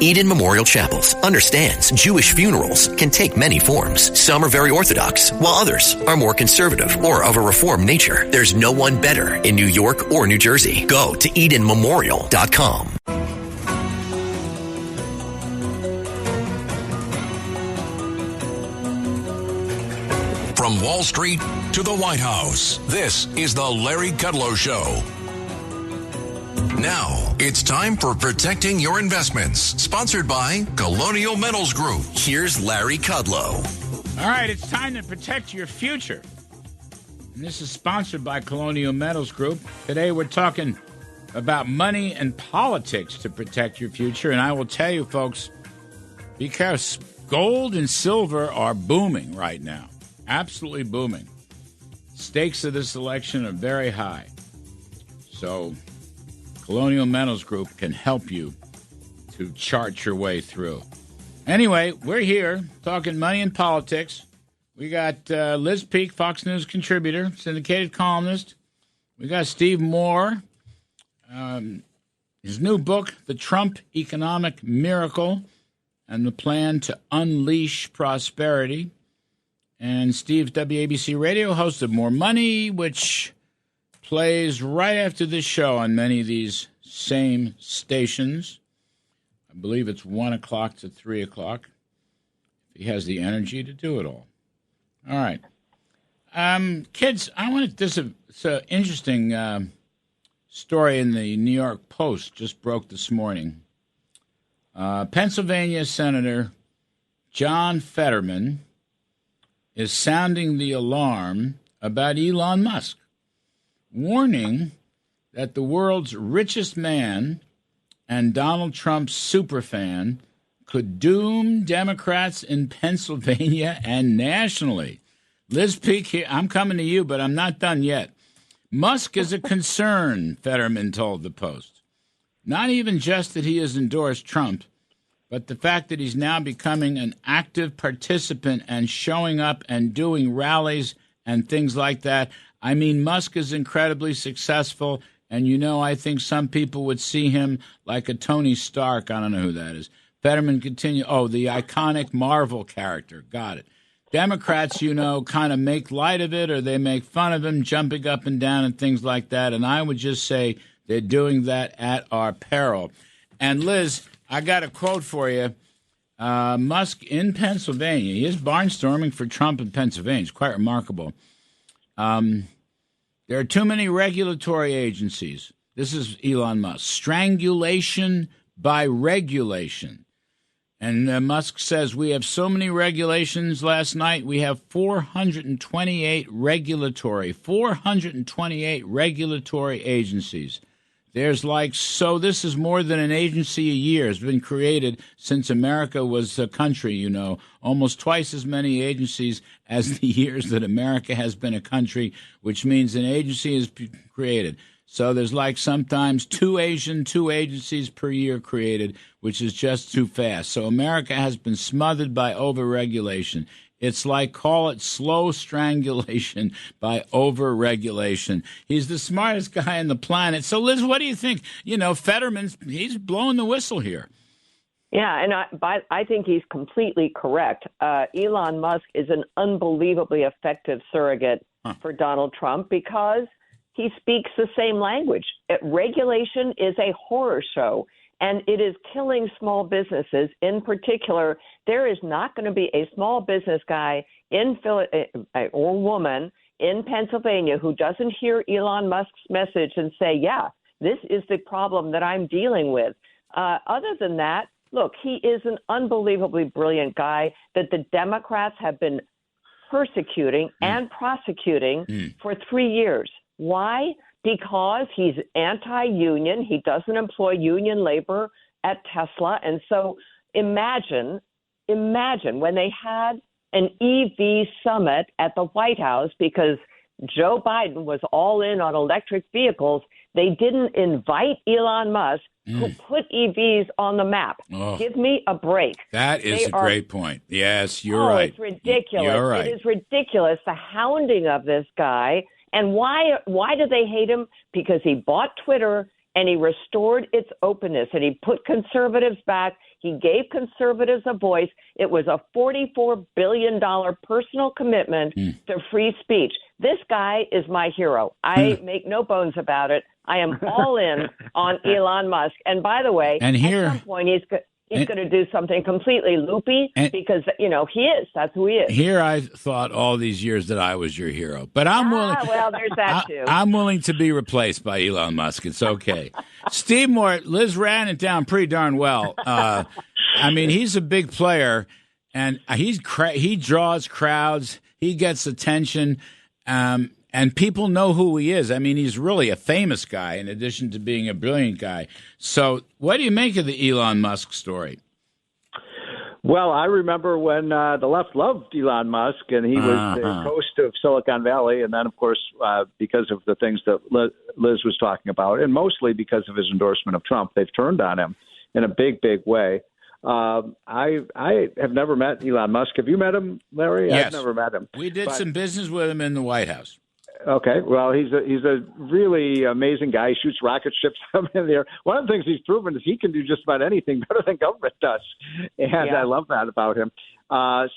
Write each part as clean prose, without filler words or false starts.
Eden Memorial Chapels understands Jewish funerals can take many forms. Some are very Orthodox, while others are more conservative or of a Reformed nature. There's no one better in New York or New Jersey. Go to EdenMemorial.com. From Wall Street to the White House, this is the Larry Kudlow Show. Now, it's time for Protecting Your Investments, sponsored by Colonial Metals Group. Here's Larry Kudlow. All right, it's time to protect your future. And this is sponsored by Colonial Metals Group. Today we're talking about money and politics to protect your future. And I will tell you, folks, because gold and silver are booming right now. Absolutely booming. Stakes of this election are very high. So Colonial Metals Group can help you to chart your way through. Anyway, we're here talking money and politics. We got Liz Peek, Fox News contributor, syndicated columnist. We got Steve Moore, his new book, The Trump Economic Miracle and the Plan to Unleash Prosperity. And Steve's WABC radio host of More Money, which plays right after this show on many of these same stations. I believe it's 1 o'clock to 3 o'clock. If he has the energy to do it all. All right. Kids, I wanted this. It's an interesting story in the New York Post, just broke this morning. Pennsylvania Senator John Fetterman is sounding the alarm about Elon Musk, warning that the world's richest man and Donald Trump's superfan could doom Democrats in Pennsylvania and nationally. Liz Peek here, I'm coming to you, but I'm not done yet. Musk is a concern, Fetterman told the Post. Not even just that he has endorsed Trump, but the fact that he's now becoming an active participant and showing up and doing rallies and things like that. I mean, Musk is incredibly successful, and I think some people would see him like a Tony Stark. I don't know who that is. Fetterman continued, the iconic Marvel character. Got it. Democrats, kind of make light of it, or they make fun of him jumping up and down and things like that, and I would just say they're doing that at our peril. And Liz, I got a quote for you. Musk in Pennsylvania. He is barnstorming for Trump in Pennsylvania. It's quite remarkable. There are too many regulatory agencies. This is Elon Musk. Strangulation by regulation. And Musk says, we have so many regulations last night. We have 428 regulatory agencies. There's this is more than an agency a year has been created since America was a country, almost twice as many agencies as the years that America has been a country, which means an agency is created. So there's sometimes two agencies per year created, which is just too fast. So America has been smothered by overregulation. It's call it slow strangulation by over-regulation. He's the smartest guy on the planet. So, Liz, what do you think? Fetterman's, he's blowing the whistle here. Yeah, and I think he's completely correct. Elon Musk is an unbelievably effective surrogate for Donald Trump because he speaks the same language. Regulation is a horror show. And it is killing small businesses. In particular, there is not going to be a small business guy or woman in Pennsylvania who doesn't hear Elon Musk's message and say, yeah, this is the problem that I'm dealing with. Other than that, look, he is an unbelievably brilliant guy that the Democrats have been persecuting and prosecuting for 3 years. Why? Because he's anti-union. He doesn't employ union labor at Tesla. And so imagine when they had an EV summit at the White House because Joe Biden was all in on electric vehicles. They didn't invite Elon Musk, who put EVs on the map. Oh, give me a break. That is a great point. Yes, you're right. It's ridiculous. You're right. It is ridiculous, the hounding of this guy. And why do they hate him? Because he bought Twitter and he restored its openness, and he put conservatives back. He gave conservatives a voice. It was a $44 billion personal commitment to free speech. This guy is my hero. I make no bones about it. I am all in on Elon Musk. And by the way, at some point he's going to do something completely loopy because, he is. That's who he is. Here I thought all these years that I was your hero. But I'm willing. Well, there's that too. I'm willing to be replaced by Elon Musk. It's okay. Steve Moore, Liz ran it down pretty darn well. He's a big player, and he draws crowds. He gets attention. And people know who he is. I mean, he's really a famous guy in addition to being a brilliant guy. So what do you make of the Elon Musk story? Well, I remember when the left loved Elon Musk, and he was the coast of Silicon Valley. And then, of course, because of the things that Liz was talking about, and mostly because of his endorsement of Trump, they've turned on him in a big, big way. I have never met Elon Musk. Have you met him, Larry? Yes. I've never met him. We did some business with him in the White House. Okay, well, he's a really amazing guy. He shoots rocket ships up in the air. One of the things he's proven is he can do just about anything better than government does, and I love that about him. Look,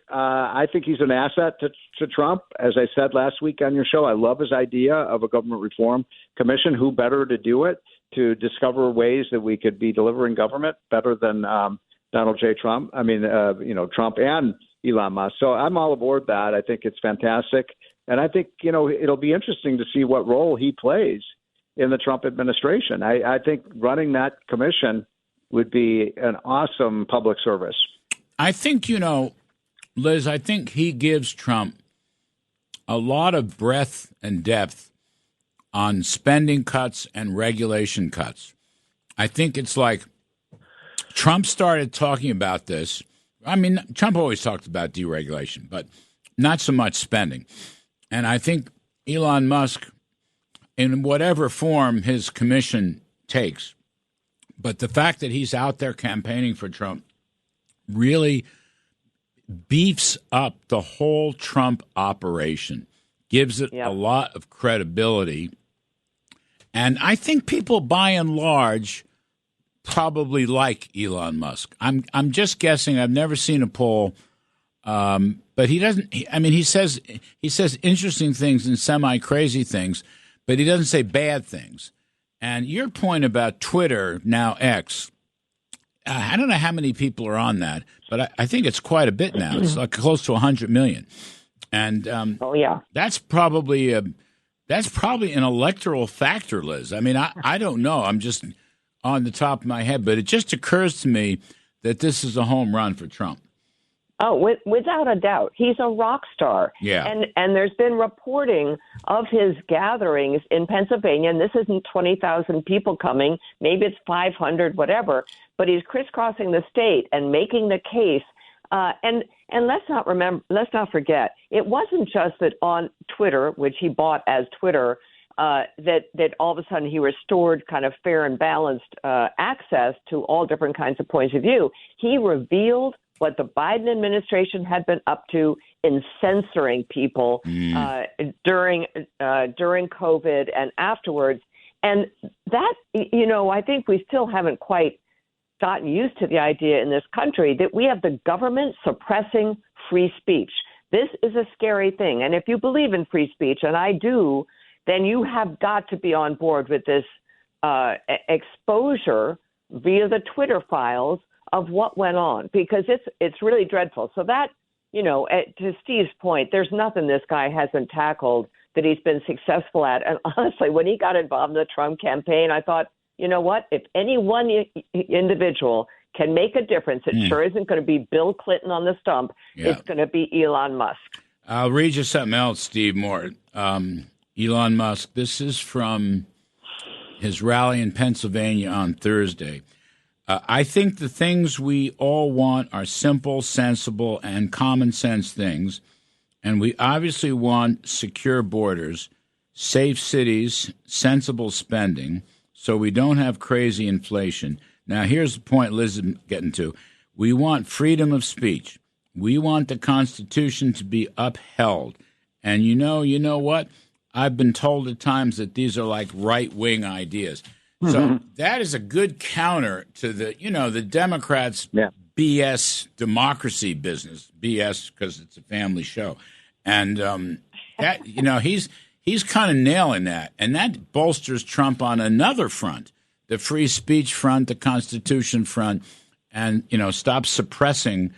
I think he's an asset to Trump. As I said last week on your show, I love his idea of a government reform commission. Who better to do it, to discover ways that we could be delivering government better than Donald J. Trump? Trump and Elon Musk. So I'm all aboard that. I think it's fantastic. And I think, it'll be interesting to see what role he plays in the Trump administration. I think running that commission would be an awesome public service. I think, Liz, I think he gives Trump a lot of breadth and depth on spending cuts and regulation cuts. I think it's like Trump started talking about this. I mean, Trump always talked about deregulation, but not so much spending. And I think Elon Musk, in whatever form his commission takes, but the fact that he's out there campaigning for Trump really beefs up the whole Trump operation, gives it a lot of credibility. And I think people, by and large, probably like Elon Musk. I'm just guessing. I've never seen a poll, but he doesn't. He says interesting things and semi-crazy things, but he doesn't say bad things. And your point about Twitter, now X, I don't know how many people are on that, but I think it's quite a bit now. It's like close to 100 million, and that's probably an electoral factor, Liz. I mean, I don't know. I'm just on the top of my head, but it just occurs to me that this is a home run for Trump. Oh, without a doubt. He's a rock star. Yeah. And there's been reporting of his gatherings in Pennsylvania, and this isn't 20,000 people coming. Maybe it's 500, whatever. But he's crisscrossing the state and making the case. And let's not forget, it wasn't just that on Twitter, which he bought as Twitter, that all of a sudden he restored kind of fair and balanced access to all different kinds of points of view. He revealed what the Biden administration had been up to in censoring people during COVID and afterwards. And that, I think we still haven't quite gotten used to the idea in this country that we have the government suppressing free speech. This is a scary thing. And if you believe in free speech, and I do, then you have got to be on board with this exposure via the Twitter files of what went on, because it's really dreadful. So that, to Steve's point, there's nothing this guy hasn't tackled that he's been successful at. And honestly, when he got involved in the Trump campaign, I thought, you know what? If any one individual can make a difference, it sure isn't going to be Bill Clinton on the stump. Yeah. It's going to be Elon Musk. I'll read you something else, Steve Moore. Elon Musk, this is from his rally in Pennsylvania on Thursday. I think the things we all want are simple, sensible, and common sense things. And we obviously want secure borders, safe cities, sensible spending, so we don't have crazy inflation. Now, here's the point Liz is getting to. We want freedom of speech. We want the Constitution to be upheld. And you know what? I've been told at times that these are like right-wing ideas. So that is a good counter to the Democrats' BS democracy business. BS because it's a family show. And that he's kind of nailing that. And that bolsters Trump on another front, the free speech front, the Constitution front, and, stops suppressing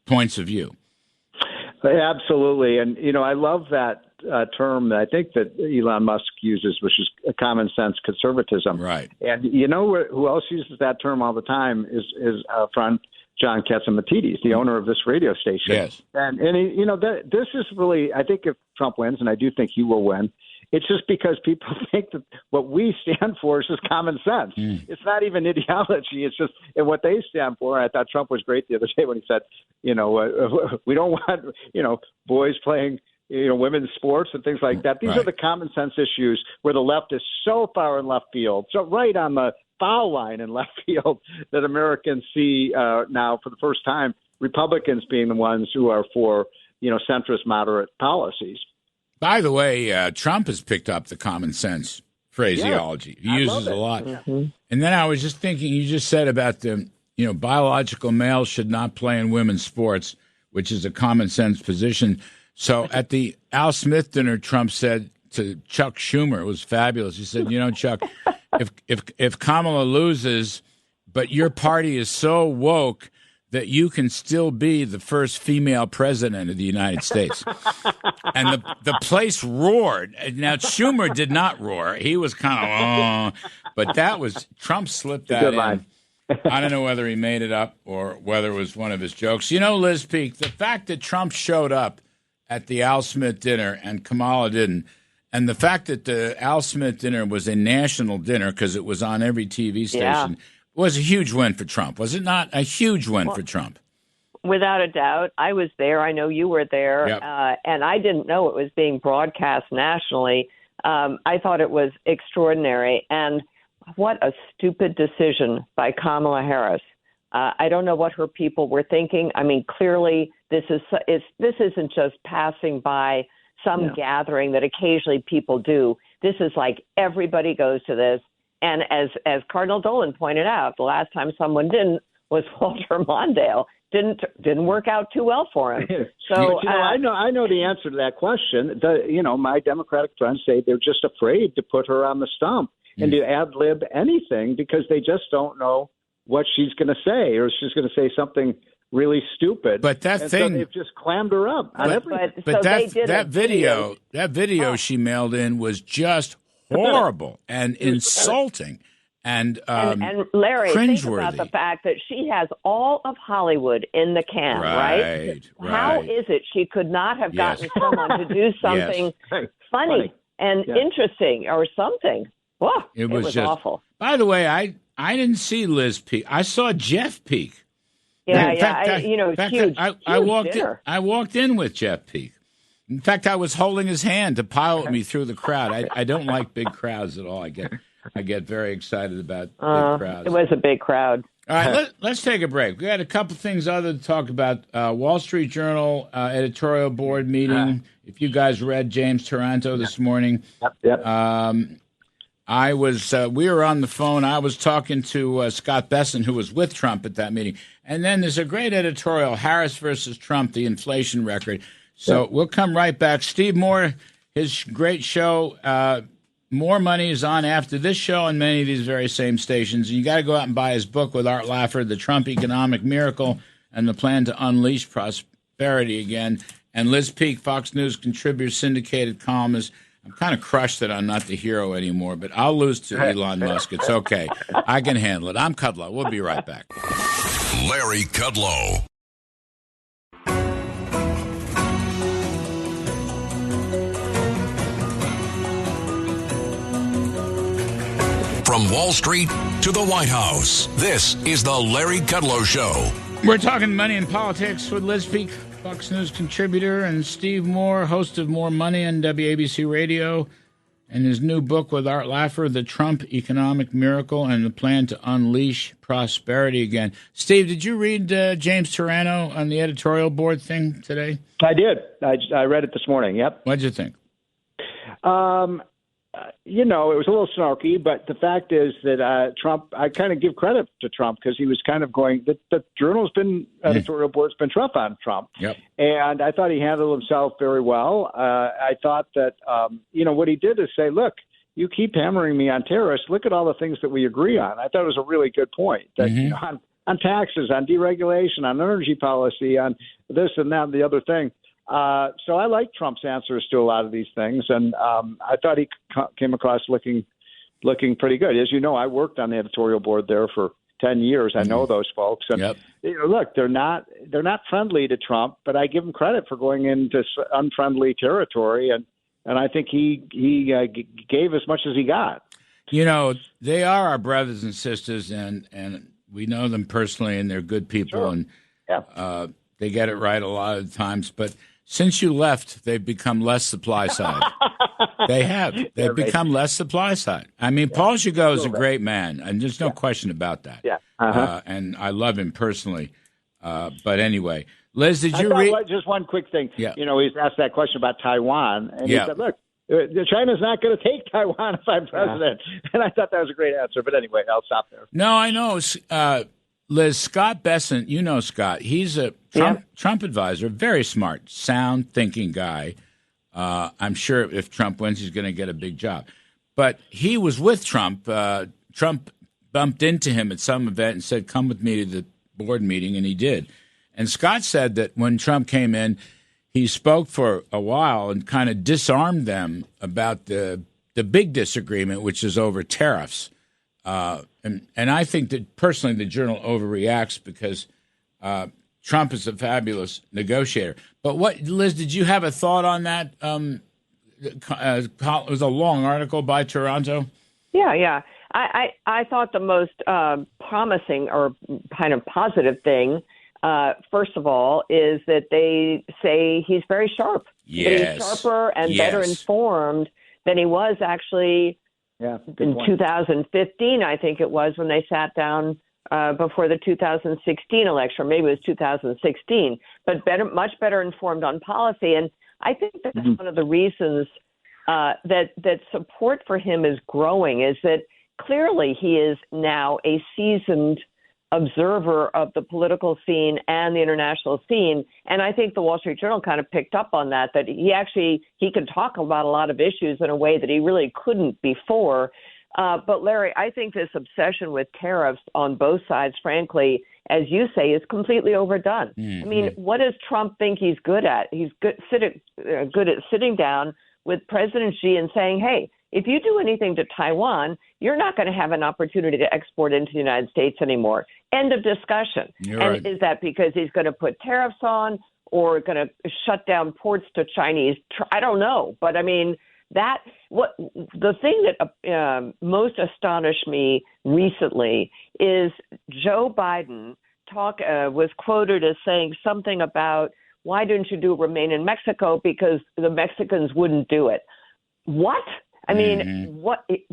points of view. Absolutely. And, I love that term that I think that Elon Musk uses, which is a common sense conservatism. Right. And who else uses that term all the time is our friend John Catsimatidis, the owner of this radio station. Yes. And this is really, I think if Trump wins, and I do think he will win, it's just because people think that what we stand for is just common sense. It's not even ideology. It's just what they stand for. I thought Trump was great the other day when he said, we don't want, boys playing, women's sports and things like that. These are the common sense issues where the left is so far in left field, so right on the foul line in left field that Americans see now for the first time Republicans being the ones who are for, centrist moderate policies. By the way, Trump has picked up the common sense phraseology. He uses a lot. Mm-hmm. And then I was just thinking, you just said about the, biological males should not play in women's sports, which is a common sense position. So at the Al Smith dinner, Trump said to Chuck Schumer, it was fabulous. He said, Chuck, if Kamala loses, but your party is so woke that you can still be the first female president of the United States. And the place roared. Now, Schumer did not roar. He was kind of, but that was, Trump slipped that in. Line. I don't know whether he made it up or whether it was one of his jokes. Liz Peek, the fact that Trump showed up at the Al Smith dinner and Kamala didn't, and the fact that the Al Smith dinner was a national dinner because it was on every TV station, was a huge win for Trump. Was it not a huge win for Trump? Without a doubt. I was there. I know you were there. Yep. And I didn't know it was being broadcast nationally. I thought it was extraordinary. And what a stupid decision by Kamala Harris. I don't know what her people were thinking. I mean, clearly this isn't just passing by some gathering that occasionally people do. This is like everybody goes to this. And as Cardinal Dolan pointed out, the last time someone didn't was Walter Mondale. Didn't work out too well for him. So I know the answer to that question. My Democratic friends say they're just afraid to put her on the stump and to ad lib anything because they just don't know what she's going to say, or she's going to say something really stupid. But that thing, so they've just clammed her up on everything. But that video she mailed in was just horrible and insulting and Larry, think cringeworthy. about the fact that she has all of Hollywood in the can, right? How is it she could not have gotten someone to do something funny and interesting or something? Whoa, it was just awful. By the way, I didn't see Liz Peek. I saw Jeff Peek. Huge. I walked in with Jeff Peek. In fact, I was holding his hand to pilot me through the crowd. I don't like big crowds at all. I get very excited about big crowds. It was a big crowd. All right, let's take a break. We had a couple things other to talk about. Wall Street Journal editorial board meeting. If you guys read James Taranto this morning. Yep. We were on the phone. I was talking to Scott Besson, who was with Trump at that meeting. And then there's a great editorial, Harris versus Trump, the inflation record. So we'll come right back. Steve Moore, his great show, More Money, is on after this show on many of these very same stations. And you got to go out and buy his book with Art Laffer, The Trump Economic Miracle and the Plan to Unleash Prosperity Again. And Liz Peek, Fox News contributor, syndicated columnist. I'm kind of crushed that I'm not the hero anymore, but I'll lose to Elon Musk. It's okay. I can handle it. I'm Kudlow. We'll be right back. Larry Kudlow. From Wall Street to the White House, this is the Larry Kudlow Show. We're talking money and politics with Liz Peek, Fox News contributor, and Steve Moore, host of More Money on WABC Radio, and his new book with Art Laffer, The Trump Economic Miracle and the Plan to Unleash Prosperity Again. Steve, did you read James Taranto on the editorial board thing today? I did. I read it this morning, yep. What'd you think? It was a little snarky, but the fact is that Trump, I kind of give credit to Trump because he was kind of going, the journal's been, editorial board's been tough on Trump. Yep. And I thought he handled himself very well. I thought that, what he did is say, look, you keep hammering me on terrorists. Look at all the things that we agree on. I thought it was a really good point that, on taxes, on deregulation, on energy policy, on this and that and the other thing. So I like Trump's answers to a lot of these things, and I thought he came across looking pretty good. As you know, I worked on the editorial board there for 10 years. I know those folks, and look, they're not friendly to Trump, but I give them credit for going into unfriendly territory, and I think he gave as much as he got. They are our brothers and sisters, and we know them personally, and they're good people, Sure. and they get it right a lot of the times, but since you left, they've become less supply side. They have. They've become less supply side. I mean, Paul Gigot is a great man, and there's no question about that. Yeah. And I love him personally. But anyway, Liz, did you read? Just one quick thing. Yeah. He's asked that question about Taiwan, and he said, look, China's not going to take Taiwan if I'm president. And I thought that was a great answer. But anyway, I'll stop there. No, I know. Liz, Scott Bessent, you know Scott. He's a Trump advisor, very smart, sound thinking guy. I'm sure if Trump wins, he's going to get a big job. But he was with Trump. Trump bumped into him at some event and said, come with me to the board meeting, and he did. And Scott said that when Trump came in, he spoke for a while and kind of disarmed them about the big disagreement, which is over tariffs. And I think that personally the Journal overreacts because Trump is a fabulous negotiator. But Liz, did you have a thought on that? It was a long article by Toronto. Yeah. I thought the most promising or kind of positive thing, first of all, is that they say he's very sharp. Yes. That he's sharper and better informed than he was actually in 2015, I think it was, when they sat down before the 2016 election, or maybe it was 2016, but much better informed on policy. And I think that's one of the reasons that support for him is growing, is that clearly he is now a seasoned observer of the political scene and the international scene. And I think the Wall Street Journal kind of picked up on that he could talk about a lot of issues in a way that he really couldn't before. But Larry, I think this obsession with tariffs on both sides, frankly, as you say, is completely overdone. Mm-hmm. I mean, what does Trump think he's good at? He's good at sitting down with President Xi and saying, hey, if you do anything to Taiwan, you're not going to have an opportunity to export into the United States anymore. End of discussion. Right. Is that because he's going to put tariffs on or going to shut down ports to Chinese? I don't know. But I mean, the thing that most astonished me recently is Joe Biden was quoted as saying something about, why didn't you remain in Mexico? Because the Mexicans wouldn't do it. What? I mean,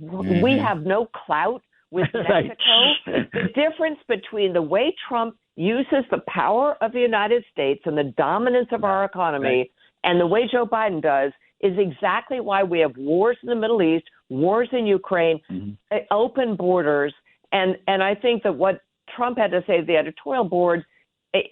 we have no clout with Mexico. The difference between the way Trump uses the power of the United States and the dominance of our economy and the way Joe Biden does is exactly why we have wars in the Middle East, wars in Ukraine, open borders. And I think that what Trump had to say to the editorial board,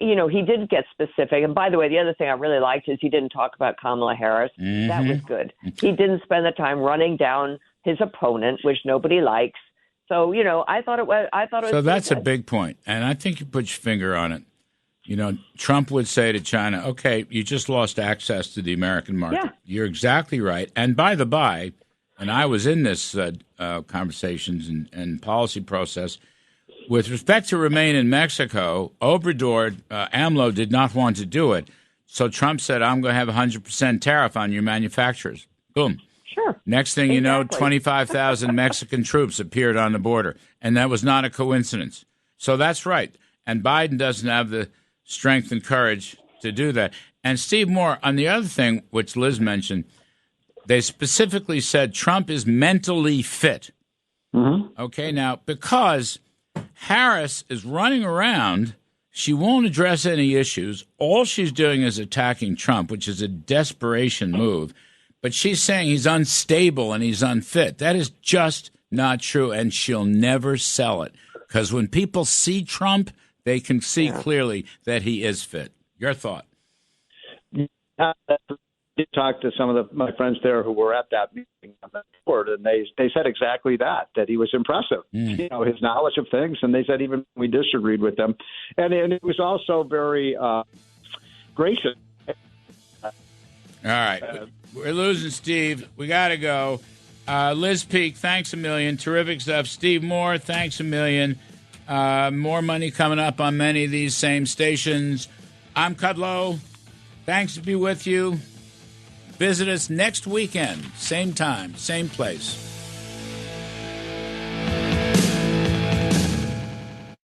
he didn't get specific. And by the way, the other thing I really liked is he didn't talk about Kamala Harris. Mm-hmm. That was good. He didn't spend the time running down his opponent, which nobody likes. So, I thought it was. So that's a big point, and I think you put your finger on it. Trump would say to China, "Okay, you just lost access to the American market." Yeah. You're exactly right. And by the by, and I was in this conversations and policy process. With respect to remain in Mexico, Obrador, AMLO did not want to do it. So Trump said, I'm going to have 100% tariff on your manufacturers. Boom. Sure. Next thing you know, 25,000 Mexican troops appeared on the border. And that was not a coincidence. So that's right. And Biden doesn't have the strength and courage to do that. And Steve Moore, on the other thing, which Liz mentioned, they specifically said Trump is mentally fit. Mm-hmm. Okay, now, because Harris is running around. She won't address any issues. All she's doing is attacking Trump, which is a desperation move. But she's saying he's unstable and he's unfit. That is just not true, and she'll never sell it. Because when people see Trump, they can see clearly that he is fit. Your thought? I did talk to some of my friends there who were at that meeting on the board, and they said exactly that he was impressive. You know, his knowledge of things, and they said even we disagreed with them. And it was also very gracious. All right. We're losing Steve. We got to go. Liz Peek, thanks a million. Terrific stuff. Steve Moore, thanks a million. More money coming up on many of these same stations. I'm Kudlow. Thanks to be with you. Visit us next weekend. Same time, same place.